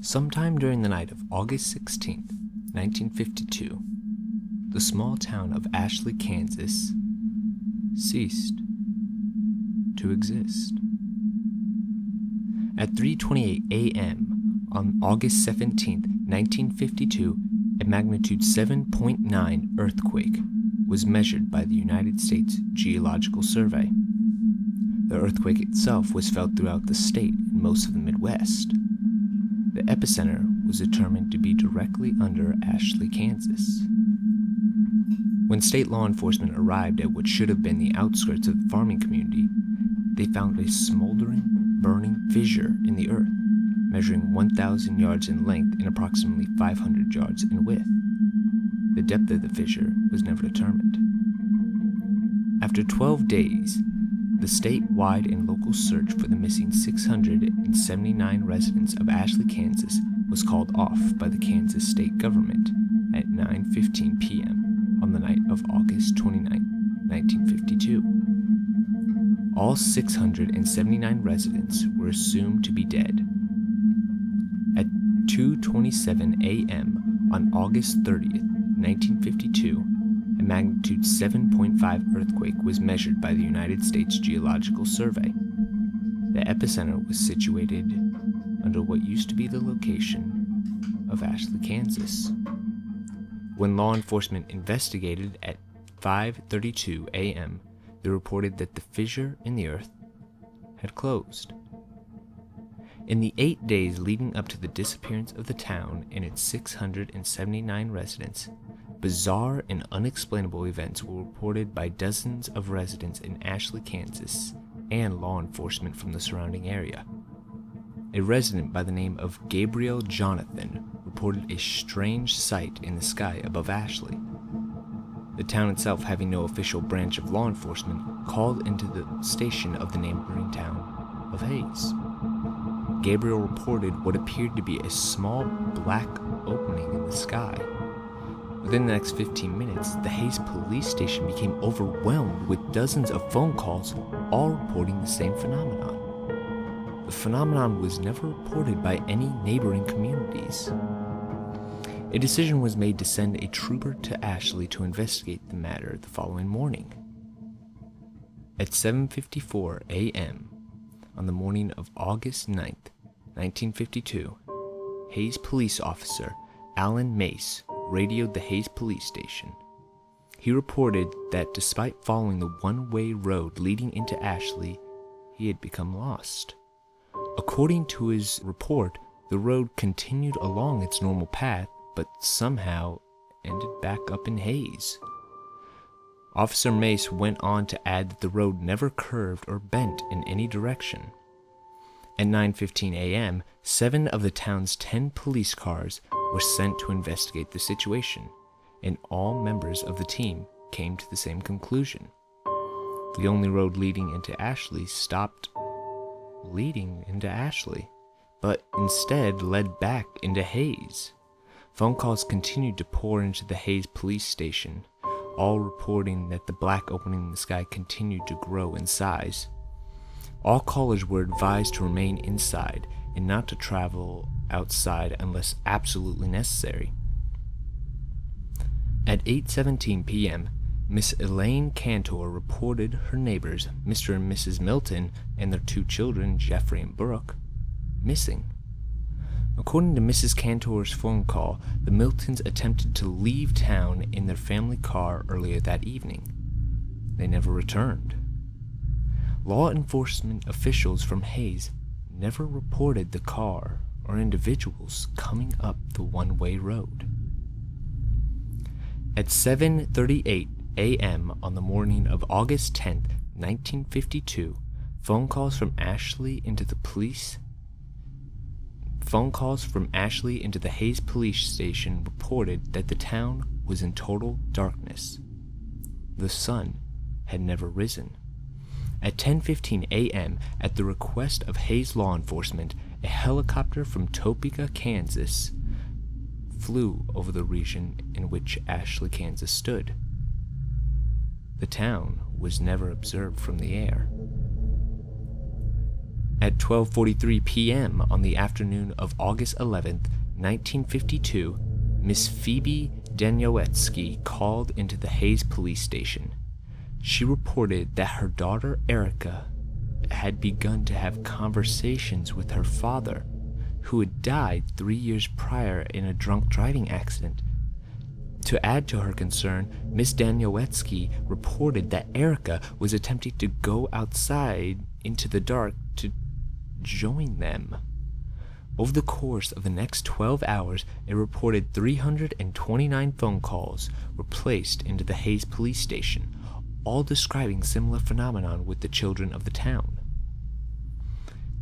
Sometime during the night of August 16th, 1952, the small town of Ashley, Kansas, ceased to exist. At 3:28 a.m. on August 17th, 1952, a magnitude 7.9 earthquake was measured by the United States Geological Survey. The earthquake itself was felt throughout the state and most of the Midwest. The epicenter was determined to be directly under Ashley, Kansas. When state law enforcement arrived at what should have been the outskirts of the farming community, they found a smoldering, burning fissure in the earth, measuring 1,000 yards in length and approximately 500 yards in width. The depth of the fissure was never determined. After 12 days, the statewide and local search for the missing 679 residents of Ashley, Kansas was called off by the Kansas state government at 9:15 p.m. on the night of August 29, 1952. All 679 residents were assumed to be dead. At 2:27 a.m. on August 30th, 1952, a magnitude 7.5 earthquake was measured by the United States Geological Survey. The epicenter was situated under what used to be the location of Ashley, Kansas. When law enforcement investigated at 5:32 a.m., they reported that the fissure in the earth had closed. In the 8 days leading up to the disappearance of the town and its 679 residents, bizarre and unexplainable events were reported by dozens of residents in Ashley, Kansas, and law enforcement from the surrounding area. A resident by the name of Gabriel Jonathan reported a strange sight in the sky above Ashley. The town itself, having no official branch of law enforcement, called into the station of the neighboring town of Hayes. Gabriel reported what appeared to be a small black opening in the sky. Within the next 15 minutes, the Hayes police station became overwhelmed with dozens of phone calls, all reporting the same phenomenon. The phenomenon was never reported by any neighboring communities. A decision was made to send a trooper to Ashley to investigate the matter the following morning. At 7:54 a.m. on the morning of August 9th, 1952, Hayes police officer Alan Mace radioed the Hayes police station. He reported that despite following the one-way road leading into Ashley, he had become lost. According to his report, the road continued along its normal path, but somehow ended back up in Hayes. Officer Mace went on to add that the road never curved or bent in any direction. At 9:15 a.m., 7 of the town's 10 police cars were sent to investigate the situation, and all members of the team came to the same conclusion. The only road leading into Ashley stopped leading into Ashley, but instead led back into Hayes. Phone calls continued to pour into the Hayes police station, all reporting that the black opening in the sky continued to grow in size. All callers were advised to remain inside and not to travel outside unless absolutely necessary. At 8:17 p.m., Miss Elaine Cantor reported her neighbors, Mr. and Mrs. Milton, and their 2 children, Jeffrey and Brooke, missing. According to Mrs. Cantor's phone call, the Miltons attempted to leave town in their family car earlier that evening. They never returned. Law enforcement officials from Hayes never reported the car or individuals coming up the one-way road. At 7:38 a.m. on the morning of August 10th, 1952, phone calls from Ashley into the Hayes police station reported that the town was in total darkness. The sun had never risen. At 10:15 a.m., at the request of Hayes law enforcement, a helicopter from Topeka, Kansas, flew over the region in which Ashley, Kansas stood. The town was never observed from the air. At 12:43 p.m. on the afternoon of August 11th, 1952, Miss Phoebe Danielewski called into the Hayes police station. She reported that her daughter Erica had begun to have conversations with her father, who had died 3 years prior in a drunk driving accident. To add to her concern, Miss Danielewski reported that Erica was attempting to go outside into the dark to join them. Over the course of the next 12 hours, a reported 329 phone calls were placed into the Hayes police station, all describing similar phenomenon with the children of the town.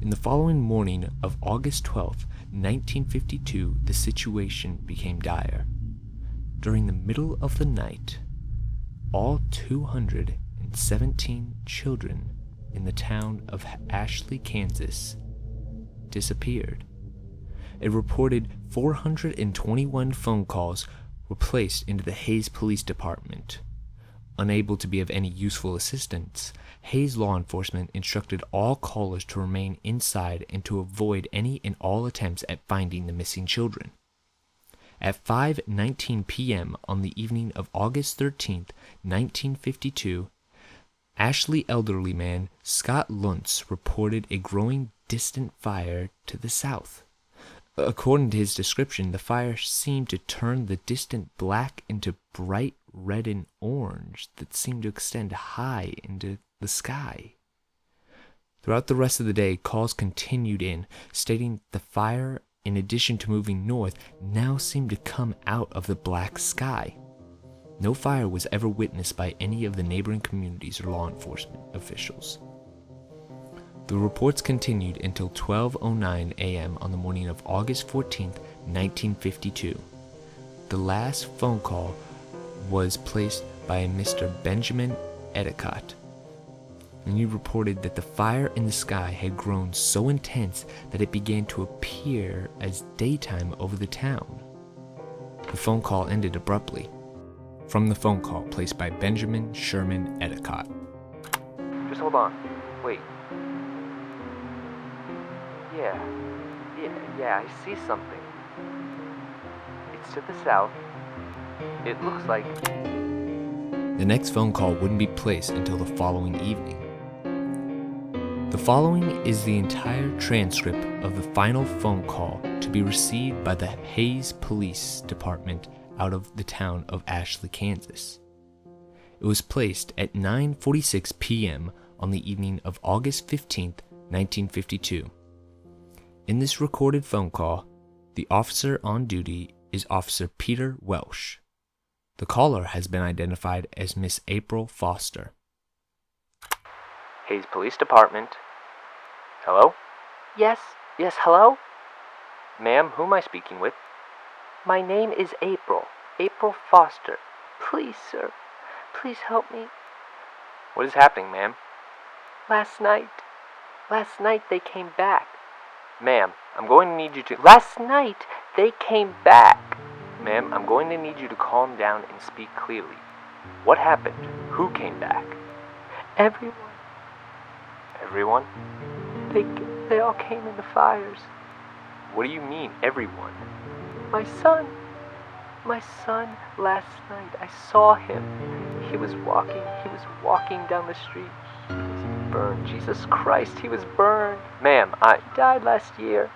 In the following morning of August 12, 1952, the situation became dire. During the middle of the night, all 217 children in the town of Ashley, Kansas, disappeared. A reported 421 phone calls were placed into the Hayes Police Department. Unable to be of any useful assistance, Hayes law enforcement instructed all callers to remain inside and to avoid any and all attempts at finding the missing children. At 5:19 p.m. on the evening of August 13, 1952, Ashley elderly man Scott Luntz reported a growing distant fire to the south. According to his description, the fire seemed to turn the distant black into bright red and orange that seemed to extend high into the sky. Throughout the rest of the day, calls continued in, stating the fire, in addition to moving north, now seemed to come out of the black sky. No fire was ever witnessed by any of the neighboring communities or law enforcement officials. The reports continued until 12:09 a.m. on the morning of August 14, 1952. The last phone call was placed by a Mr. Benjamin Edicott, and he reported that the fire in the sky had grown so intense that it began to appear as daytime over the town. The phone call ended abruptly. From the phone call placed by Benjamin Sherman Edicott. Just hold on. Wait. Yeah, I see something. It's to the south. It looks like... The next phone call wouldn't be placed until the following evening. The following is the entire transcript of the final phone call to be received by the Hayes Police Department out of the town of Ashley, Kansas. It was placed at 9:46 p.m. on the evening of August 15, 1952. In this recorded phone call, the officer on duty is Officer Peter Welsh. The caller has been identified as Miss April Foster. Hayes Police Department. Hello? Yes, hello? Ma'am, who am I speaking with? My name is April Foster. Please, sir, please help me. What is happening, ma'am? Last night they came back. Ma'am, I'm going to need you to... Last night they came back. Ma'am, I'm going to need you to calm down and speak clearly. What happened? Who came back? Everyone. Everyone? They all came in the fires. What do you mean, everyone? My son last night, I saw him. He was walking down the street. He was burned. Jesus Christ, he was burned. Ma'am, He died last year.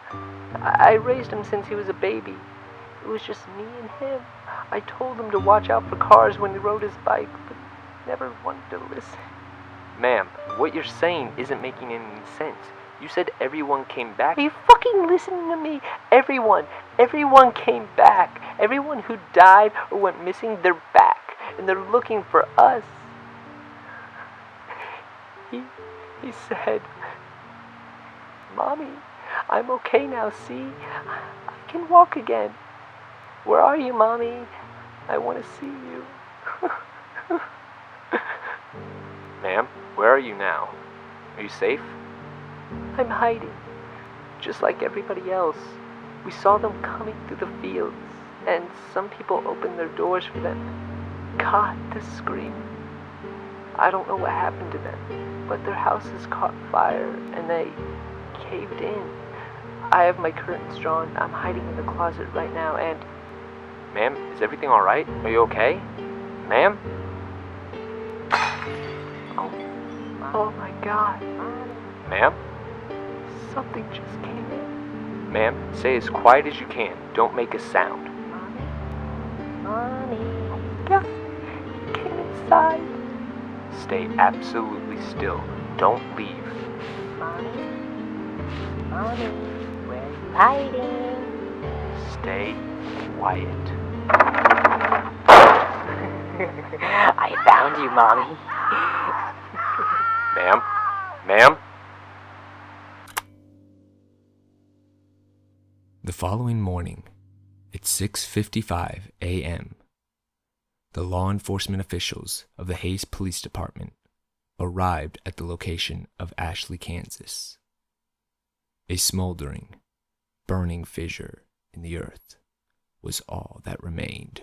I raised him since he was a baby. It was just me and him. I told him to watch out for cars when he rode his bike, but never wanted to listen. Ma'am, what you're saying isn't making any sense. You said everyone came back. Are you fucking listening to me? Everyone came back. Everyone who died or went missing, they're back. And they're looking for us. He said, Mommy, I'm okay now, see? I can walk again. Where are you, Mommy? I want to see you. Ma'am, where are you now? Are you safe? I'm hiding, just like everybody else. We saw them coming through the fields, and some people opened their doors for them. God, the scream. I don't know what happened to them, but their houses caught fire, and they caved in. I have my curtains drawn. I'm hiding in the closet right now, and Ma'am, is everything alright? Are you okay? Ma'am? oh my god, Ma'am? something just came in. Ma'am, say as quiet as you can. Don't make a sound. Yeah, he came inside. Stay absolutely still. Don't leave. Mommy, where are you hiding? Stay quiet. I found you, Mommy. Ma'am? Ma'am? The following morning, at 6:55 a.m., the law enforcement officials of the Hayes Police Department arrived at the location of Ashley, Kansas. A smoldering, burning fissure in the earth was all that remained.